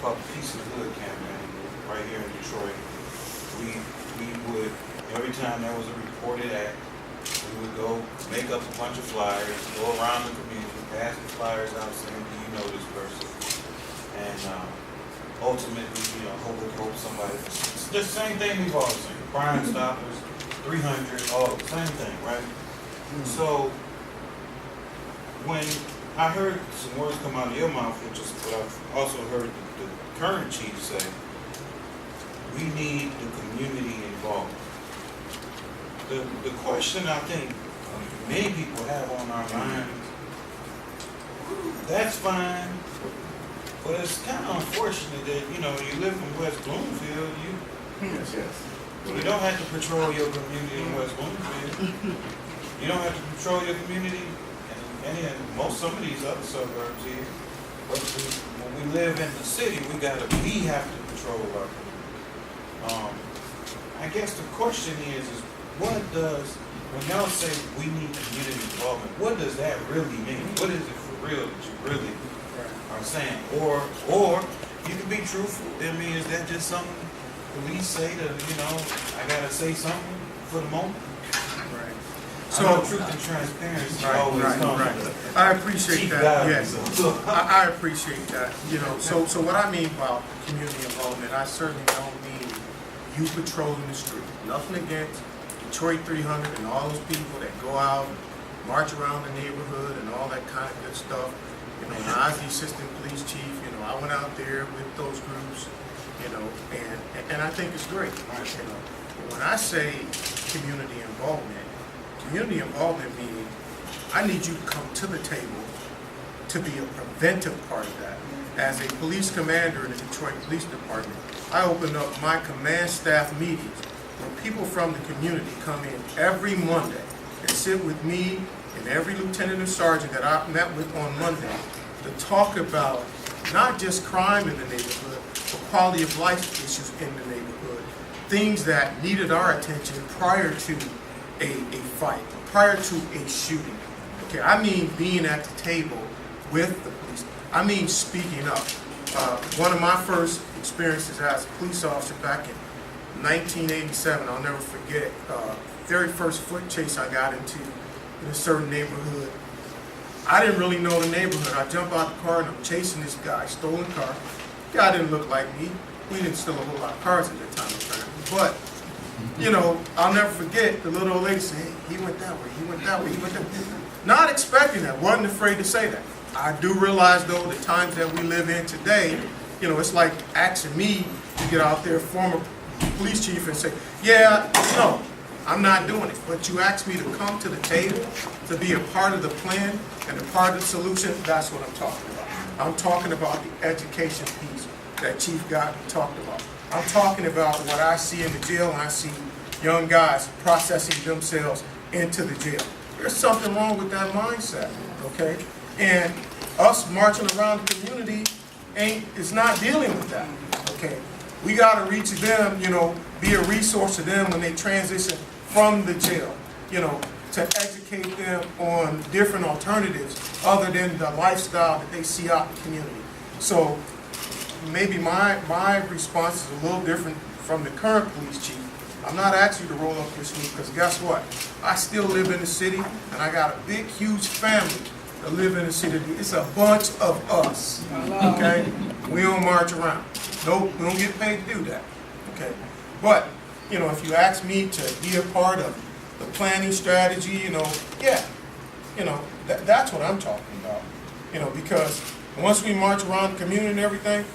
called the Peace in the Hood campaign right here in Detroit. We would, every time there was a reported act, we would go make up a bunch of flyers, go around the community, pass the flyers out saying, do you know this person? And ultimately, hope somebody, it's the same thing we've always seen. Crime Stoppers, 300, all the same thing, right? So when I heard some words come out of your mouth, which is what I've also heard the current chief say, we need the community involved. The question I think many people have on our minds, that's fine, but it's kind of unfortunate that, you live in West Bloomfield, you don't have to patrol your community in West Bloomfield. You don't have to patrol your community in some of these other suburbs here. But when we live in the city, we have to patrol our community. I guess the question is when y'all say we need community involvement, what does that really mean? What is it for real that you really are saying? Or you can be truthful. I mean, is that just something police say that, I gotta say something for the moment? Right. So truth and transparency always comes. Right. I appreciate that. Yes, I appreciate that. So what I mean about community involvement, I certainly don't mean you patrolling the street. Nothing against Detroit 300 and all those people that go out, march around the neighborhood and all that kind of good stuff. When I was the assistant police chief, I went out there with those groups, and I think it's great. When I say community involvement meaning I need you to come to the table to be a preventive part of that. As a police commander in the Detroit Police Department, I opened up my command staff meetings where people from the community come in every Monday and sit with me and every lieutenant and sergeant that I met with on Monday to talk about not just crime in the neighborhood, but quality of life issues in the neighborhood, things that needed our attention prior to a fight, prior to a shooting. Okay, I mean being at the table with the police. I mean speaking up. One of my first experiences as a police officer back in 1987, I'll never forget, very first foot chase I got into in a certain neighborhood. I didn't really know the neighborhood. I jump out the car and I'm chasing this guy, stolen car. Guy didn't look like me. We didn't steal a whole lot of cars at that time apparently. But, I'll never forget the little old lady saying, hey, he went that way, he went that way, he went that way. Not expecting that, wasn't afraid to say that. I do realize though the times that we live in today, it's like asking me to get out there, former police chief, and say, yeah, no, I'm not doing it. But you asked me to come to the table, to be a part of the plan and a part of the solution. That's what I'm talking about. I'm talking about the education piece that Chief Godwin talked about. I'm talking about what I see in the jail, and I see young guys processing themselves into the jail. There's something wrong with that mindset, okay? And us marching around the community is not dealing with that, okay? We got to reach them, be a resource to them when they transition from the jail, to educate them on different alternatives other than the lifestyle that they see out in the community. So maybe my response is a little different from the current police chief. I'm not asking you to roll up your sleeve because guess what? I still live in the city and I got a big, huge family that live in the city. It's a bunch of us, okay? We don't march around. Nope, we don't get paid to do that, okay? But, if you ask me to be a part of the planning strategy, that's what I'm talking about, because once we march around the community and everything,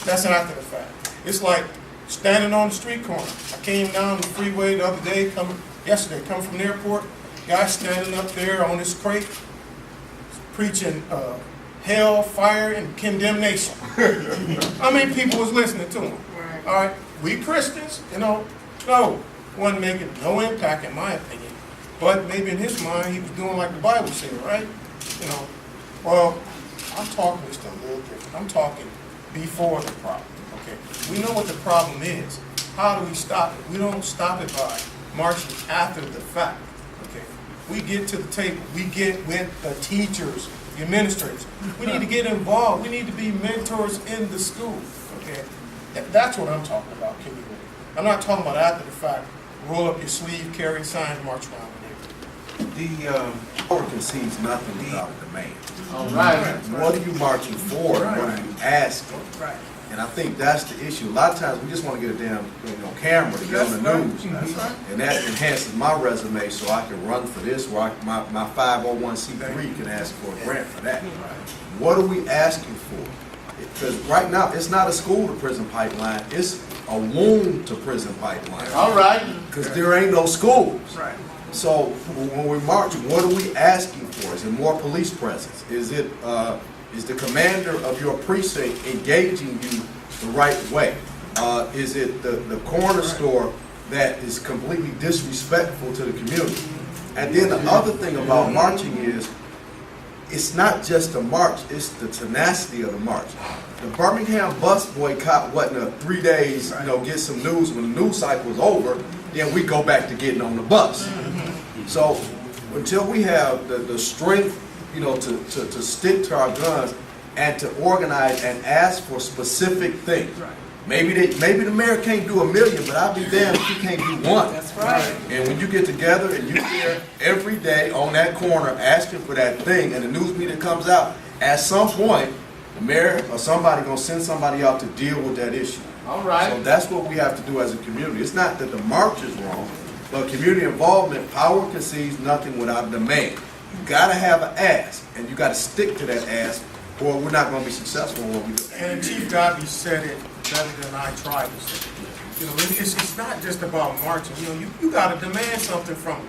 that's after the fact. It's like standing on the street corner. I came down the freeway the other day, coming from the airport, guy standing up there on his crate, preaching hell, fire, and condemnation. How many people was listening to him? Right. All right, we Christians, no, wasn't making no impact in my opinion. But maybe in his mind, he was doing like the Bible said, right? Well, I'm talking just a little different. I'm talking before the problem, okay? We know what the problem is. How do we stop it? We don't stop it by marching after the fact, okay? We get to the table. We get with the teachers, the administrators. We need to get involved. We need to be mentors in the school, okay? That's what I'm talking about, community. I'm not talking about after the fact, roll up your sleeve, carry a sign, march around the neighborhood. Power concedes nothing without a demand. All right. What are you marching for? What are you asking? Right. And I think that's the issue. A lot of times we just want to get a damn camera to get on the news. That's right. And that enhances my resume so I can run for this, where my 501c3 can ask for a grant for that. What are we asking for? Because right now, it's not a school to prison pipeline, it's a womb to prison pipeline. All right. Because there ain't no schools. Right. So when we're marching, what are we asking for? Is it more police presence? Is it is the commander of your precinct engaging you the right way? Is it the corner store that is completely disrespectful to the community? And then the other thing about marching is, it's not just a march, it's the tenacity of the march. The Birmingham bus boycott wasn't 3 days, get some news when the news cycle was over, then we go back to getting on the bus. So until we have the strength, to stick to our guns and to organize and ask for specific things. Maybe the mayor can't do 1 million, but I'll be damned if he can't do 1. That's right. And when you get together and you're there every day on that corner asking for that thing, and the news media comes out, at some point, the mayor or somebody gonna send somebody out to deal with that issue. All right. So that's what we have to do as a community. It's not that the march is wrong, but community involvement, power concedes nothing without demand. You gotta have an ask, and you gotta stick to that ask, or we're not gonna be successful in what we do. And Chief Godby said it better than I tried to say it. It's not just about marching. You got to demand something from them.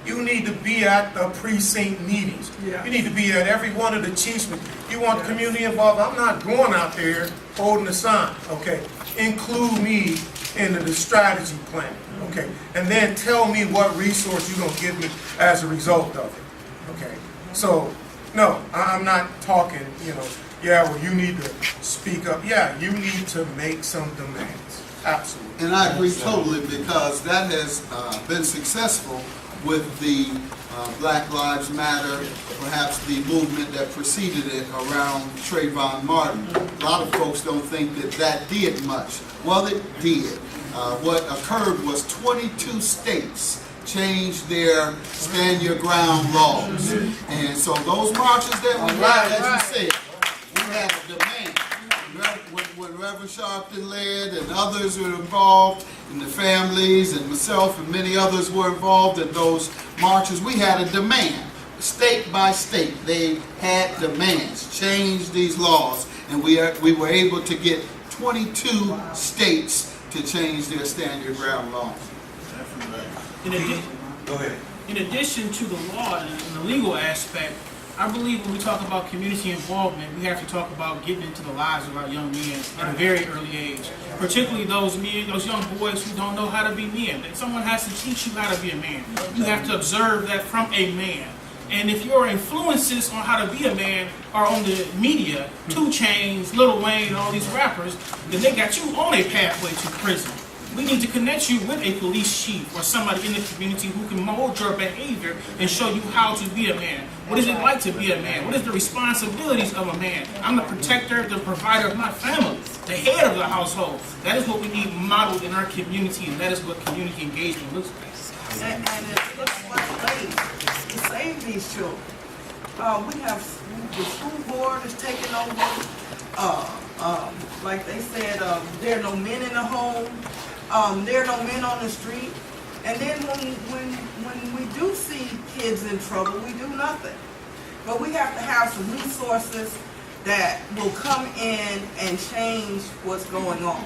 You need to be at the precinct meetings. Yeah. You need to be at every one of the chiefs. You want community involved. I'm not going out there holding a sign. Okay, include me into the strategy plan. Okay, and then tell me what resource you're gonna give me as a result of it. Okay, so no, I'm not talking. Yeah, well, you need to speak up. Yeah, you need to make some demands. Absolutely. And I agree totally, because that has been successful with the Black Lives Matter, perhaps the movement that preceded it around Trayvon Martin. A lot of folks don't think that did much. Well, it did. What occurred was 22 states changed their stand your ground laws. And so those marches that we had, as you said, we had a demand. When Reverend Sharpton led and others were involved, and the families and myself and many others were involved in those marches, we had a demand. State by state, they had demands, change these laws, and we were able to get 22 states to change their stand your ground laws. Go ahead. In addition to the law and the legal aspect, I believe when we talk about community involvement, we have to talk about getting into the lives of our young men at a very early age. Particularly those young boys who don't know how to be men. Someone has to teach you how to be a man. You have to observe that from a man. And if your influences on how to be a man are on the media, 2 Chainz, Lil Wayne, and all these rappers, then they got you on a pathway to prison. We need to connect you with a police chief or somebody in the community who can mold your behavior and show you how to be a man. What is it like to be a man? What is the responsibilities of a man? I'm the protector, the provider of my family, the head of the household. That is what we need modeled in our community, and that is what community engagement looks like. And it looks like ways to save these children. We have the school board is taking over. Like they said, there are no men in the home. There are no men on the street. And then when we do see kids in trouble, we do nothing. But we have to have some resources that will come in and change what's going on.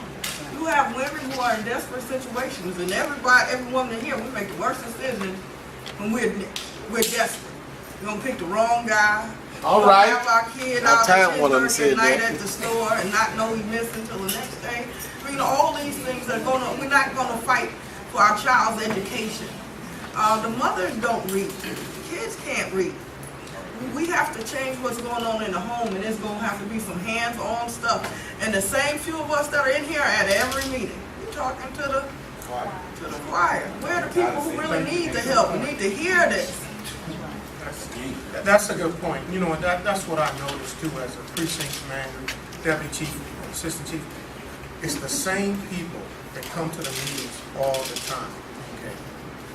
You have women who are in desperate situations, and every woman in here, we make the worst decisions when we're desperate. We're gonna pick the wrong guy. All We're right. gonna have our kid I out tired one of them at said night that. at the store and not know he's missing until the next day. All these things are we're not gonna fight for our child's education. The mothers don't read. Kids can't read. We have to change what's going on in the home, and it's going to have to be some hands-on stuff. And the same few of us that are in here at every meeting, we're talking to the choir. We're the people who really need the help. We need to hear this. That's a good point. That's what I noticed too as a precinct commander, deputy chief, assistant chief. It's the same people that come to the meetings all the time, okay?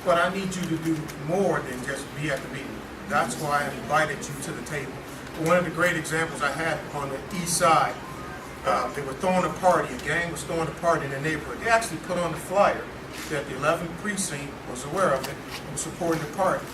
But I need you to do more than just be at the meeting. That's why I invited you to the table. One of the great examples I had on the east side, they were throwing a party, a gang was throwing a party in the neighborhood. They actually put on the flyer that the 11th precinct was aware of it and was supporting the party.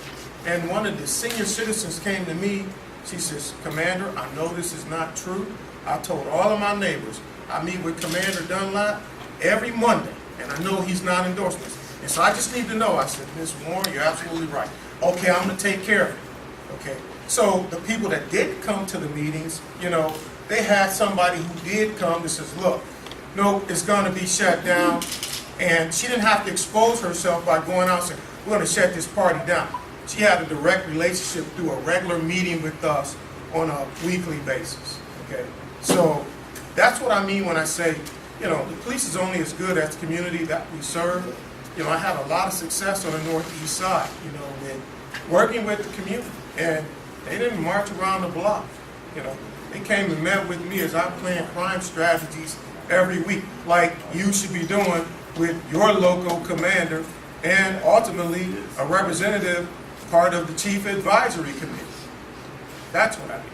And one of the senior citizens came to me. She says, Commander, I know this is not true. I told all of my neighbors, I meet with Commander Dunlap every Monday, and I know he's not endorsing this. And so I just need to know. I said, Ms. Warren, you're absolutely right. Okay, I'm going to take care of it. Okay. So the people that did come to the meetings, you know, they had somebody who did come that says, look, no, it's going to be shut down. And she didn't have to expose herself by going out and saying, we're going to shut this party down. She had a direct relationship through a regular meeting with us on a weekly basis. Okay. So that's what I mean when I say, you know, the police is only as good as the community that we serve. You know, I had a lot of success on the northeast side, you know, with working with the community. And they didn't march around the block. You know, they came and met with me as I planned crime strategies every week, like you should be doing with your local commander and ultimately a representative part of the chief advisory committee. That's what I mean.